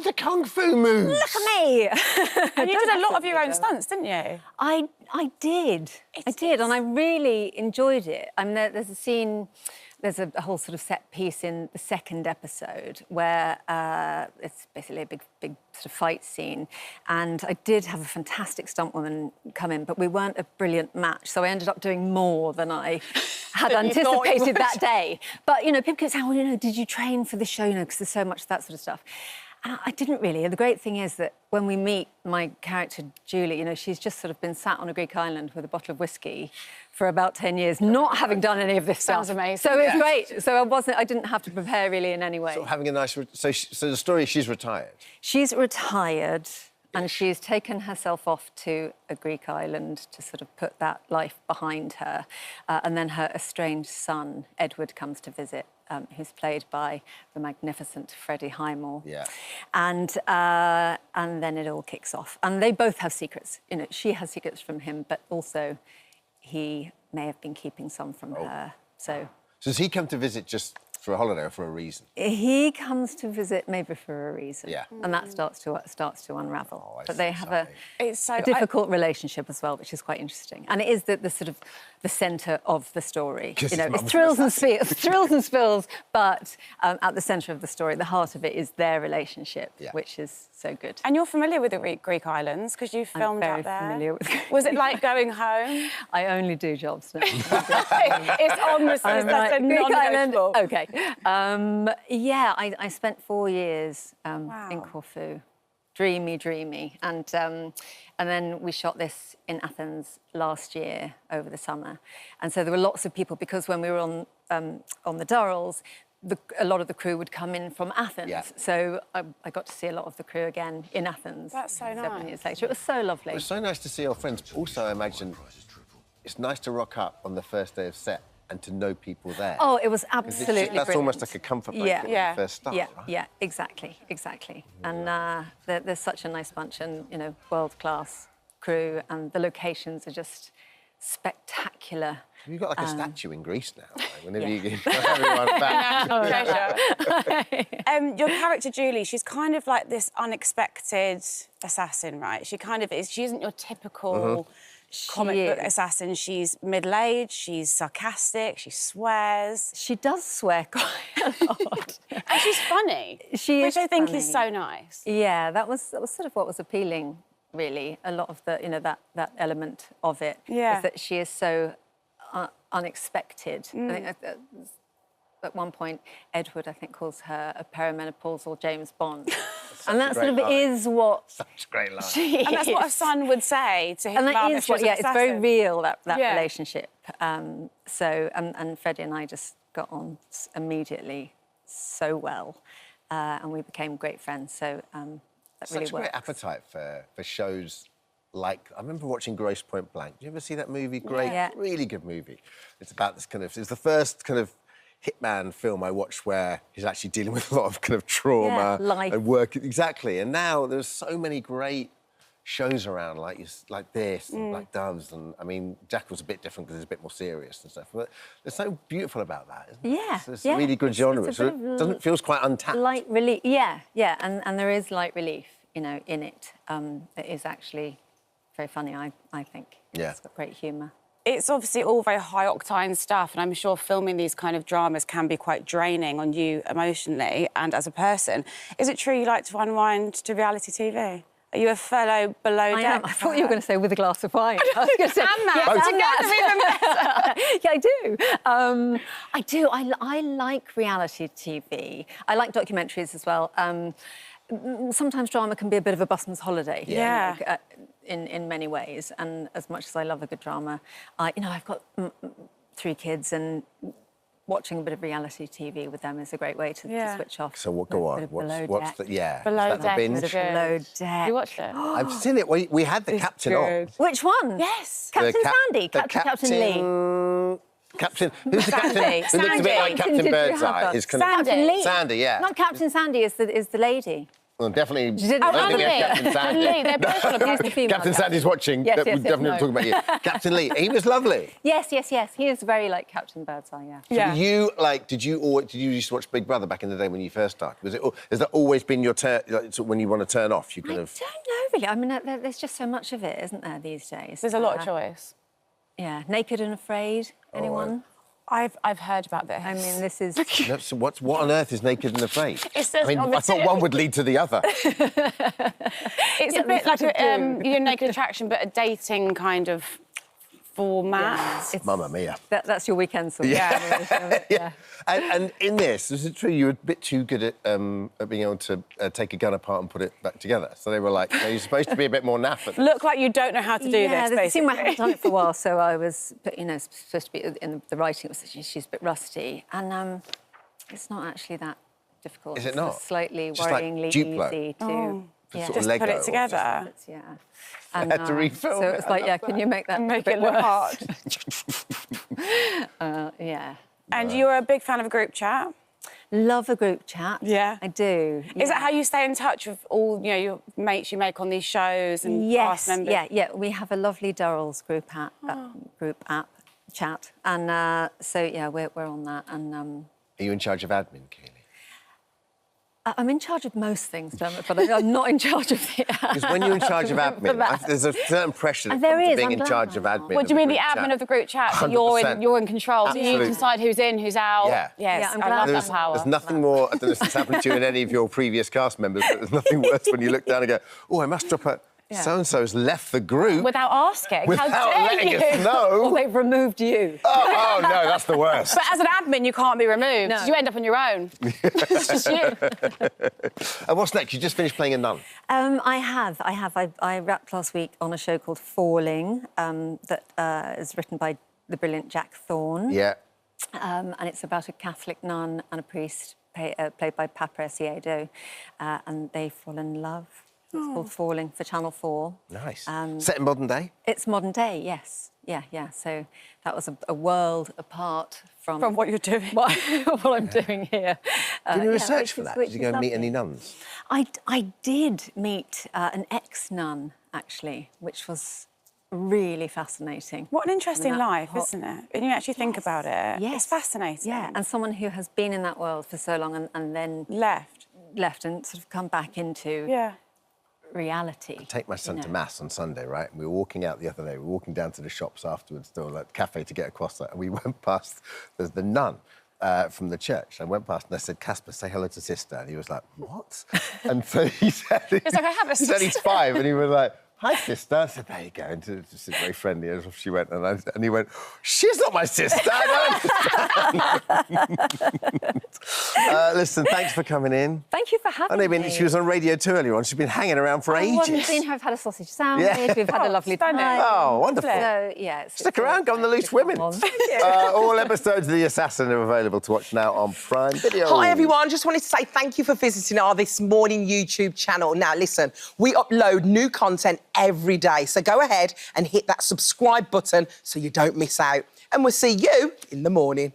with the kung fu moves. Look at me. And you did a lot of your own stunts, didn't you? I did. I did, and I really enjoyed it. I mean, there's a scene, there's a whole sort of set piece in the second episode where it's basically a big sort of fight scene, and I did have a fantastic stuntwoman come in, but we weren't a brilliant match, so I ended up doing more than I had anticipated that day. But, you know, people kept saying, well, you know, did you train for the show, you know, because there's so much of that sort of stuff. And I didn't really. The great thing is that when we meet my character, Julie, you know, she's just sort of been sat on a Greek island with a bottle of whiskey for about 10 years, not having done any of this stuff. Sounds amazing. So it was great. So I didn't have to prepare really in any way. Sort of having a nice... So the story is she's retired? She's retired and she's taken herself off to a Greek island to sort of put that life behind her. And then her estranged son, Edward, comes to visit. Who's played by the magnificent Freddie Highmore. Yeah. And then it all kicks off. And they both have secrets. You know, she has secrets from him, but also he may have been keeping some from her. So does he come to visit just for a holiday or for a reason? He comes to visit maybe for a reason. Yeah. And that starts to unravel. Oh, but they have a difficult relationship as well, which is quite interesting. And it is the sort of the centre of the story. You know, it's thrills and spills, but at the centre of the story, the heart of it is their relationship, which is so good. And you're familiar with the Greek islands because you filmed out there. I'm very familiar with Was it like going home? I only do jobs now. It's on the system. That's a non-negotiable. OK. Yeah, I spent 4 years in Corfu. Dreamy. And then we shot this in Athens last year over the summer. And so there were lots of people, because when we were on the Durrells, a lot of the crew would come in from Athens. Yeah. So I got to see a lot of the crew again in Athens. That's so nice. 7 years later. It was so lovely. It was so nice to see your friends. Also, I imagine it's nice to rock up on the first day of set and to know people there. Oh, it was absolutely brilliant. That's almost like a comfort blanket when you first start, right? Yeah, exactly. And there's such a nice bunch and, you know, world-class crew, and the locations are just spectacular. You've got like a statue in Greece now, right? Whenever you get everyone back. Your character, Julie, she's kind of like this unexpected assassin, right? She kind of is. She isn't your typical... comic book assassin. She's middle-aged, she's sarcastic, she swears. She does swear quite a lot. And she's funny, which I think is so nice. Yeah, that was sort of what was appealing, really. A lot of the, you know, that element of it is that she is so unexpected. I think at one point, Edward, I think, calls her a perimenopausal James Bond. And that sort of is what... Such a great line. And that's what a son would say to his mum. And that is what, it's very real, that relationship. And Freddie and I just got on immediately so well. And we became great friends, so that really works. Such a great appetite for shows like... I remember watching Grosse Point Blank. Did you ever see that movie? Great, really good movie. It's about this kind of... It's the first kind of hitman film I watched where he's actually dealing with a lot of kind of trauma and work. Exactly. And now there's so many great shows around like this and Black Doves, and I mean Jackal's a bit different because it's a bit more serious and stuff. But there's so beautiful about that, isn't it? It's a really good genre. So it feels quite untapped. Light relief. Yeah. And there is light relief, you know, in it. It is actually very funny, I think. Yeah. It's got great humour. It's obviously all very high-octane stuff, and I'm sure filming these kind of dramas can be quite draining on you emotionally and as a person. Is it true you like to unwind to reality TV? Are you a fellow below deck? I thought you were going to say with a glass of wine. I was going to say, yeah, I do. I like reality TV. I like documentaries as well. Sometimes drama can be a bit of a busman's holiday. Yeah. In many ways, and as much as I love a good drama, you know, I've got 3 kids, and watching a bit of reality TV with them is a great way to switch off. So what? Go on. What's the Below Deck? Below Deck. You watched it? I've seen it. We had the captain on. Which one? Yes. Captain Sandy. Captain Lee. Captain. Who's the captain? Sandy. Who looks a bit like Captain Birdseye. Captain Lee. Sandy, yeah. Not Captain Sandy. Is the lady. Well, definitely. She didn't. I don't think we Lee. have Captain Sandy. And Lee, they're both on a He's the female Captain Sandy's watching. Yes, We're yes, definitely no. talking about you. Captain Lee, he was lovely. Yes. He is very like Captain Birdseye, yeah. Yeah. You did you used to watch Big Brother back in the day when you first started? Has that always been your turn? Like, when you want to turn off, you kind of. I don't know really. I mean, there's just so much of it, isn't there, these days? There's a lot of choice. Yeah, Naked and Afraid. Anyone? I've heard about this. I mean, this is. No, so what on earth is Naked and Afraid? It says I mean, on the I thought tin. one would lead to the other. It's a bit like a Naked Attraction, but a dating kind of format. It's, Mamma mia. That's your weekend song. Yeah. And in this, is it true you were a bit too good at being able to take a gun apart and put it back together? So they were like, you're supposed to be a bit more naff at this. Look like you don't know how to do this, basically. It seemed I hadn't done it for a while, so I was, supposed to be in the writing. It was she's a bit rusty, and it's not actually that difficult. Is it not? It's slightly Just like worryingly Duplo? easy to. Sort of Just Lego put or it together. Yeah. I had to refilm So it. it's like, can you make that Make a bit it look worse? hard. Yeah. And you're a big fan of a group chat? Love a group chat. Yeah. I do. Is that how you stay in touch with all your mates you make on these shows and cast members? Yeah. We have a lovely Durrell's group app chat, and so yeah, we're on that. And Are you in charge of admin, Keely? I'm in charge of most things, Dermot, but I'm not in charge of the app. Because when you're in charge of admin, there's a certain pressure that There comes to is, being I'm in glad charge of now. admin. What do you mean, the group admin chat. of the group chat? So 100%. you're in control. So Absolutely. you decide who's in, who's out. Yeah. Yes, Yeah, I'm I glad love that's that power. There's nothing more, I don't know if it's happened to you in any of your previous cast members, but there's nothing worse when you look down and go, oh, I must drop a... Yeah. So-and-so's left the group. Without asking. Without How dare letting you? us know. Or they've removed you. Oh, no, that's the worst. But as an admin, you can't be removed. No. You end up on your own. It's just you. And what's next? You just finished playing a nun. I have. I wrapped last week on a show called Falling that is written by the brilliant Jack Thorne. Yeah. And it's about a Catholic nun and a priest played by Papa Siedo, and they fall in love. It's called Falling for Channel 4. Nice. Set in modern day? It's modern day, yes. Yeah. So that was a world apart from From what you're doing. what I'm doing here. Did you research which for is- that? which Did you go is and meet lovely. any nuns? I did meet an ex-nun, actually, which was really fascinating. What an interesting That life, hot- isn't it? When you actually think about it. Yes. It's fascinating. Yeah, and someone who has been in that world for so long and then Left. and sort of come back into Yeah. reality. Take my son to Mass on Sunday, right? And we were walking out the other day. We were walking down to the shops afterwards, to the cafe to get a croissant. And we went past, there's the nun from the church. I went past and I said, Casper, say hello to sister. And he was like, what? And so he said... It's like, I have a He said he's sister. 5 and he was like, hi, sister. I said, there you go. And just very friendly. And off she went. And he went, she's not my sister. I don't understand. Listen, thanks for coming in. Thank you for having me. She was on Radio 2 earlier on. She's been hanging around for I ages. haven't seen her. I've had a sausage sandwich. Yeah. We've had a lovely time. stunning. Oh, wonderful. So, yeah. Stick around, go on the loose women. All episodes of The Assassin are available to watch now on Prime Video. Hi everyone, just wanted to say thank you for visiting our This Morning YouTube channel. Now listen, we upload new content every day, so go ahead and hit that subscribe button so you don't miss out. And we'll see you in the morning.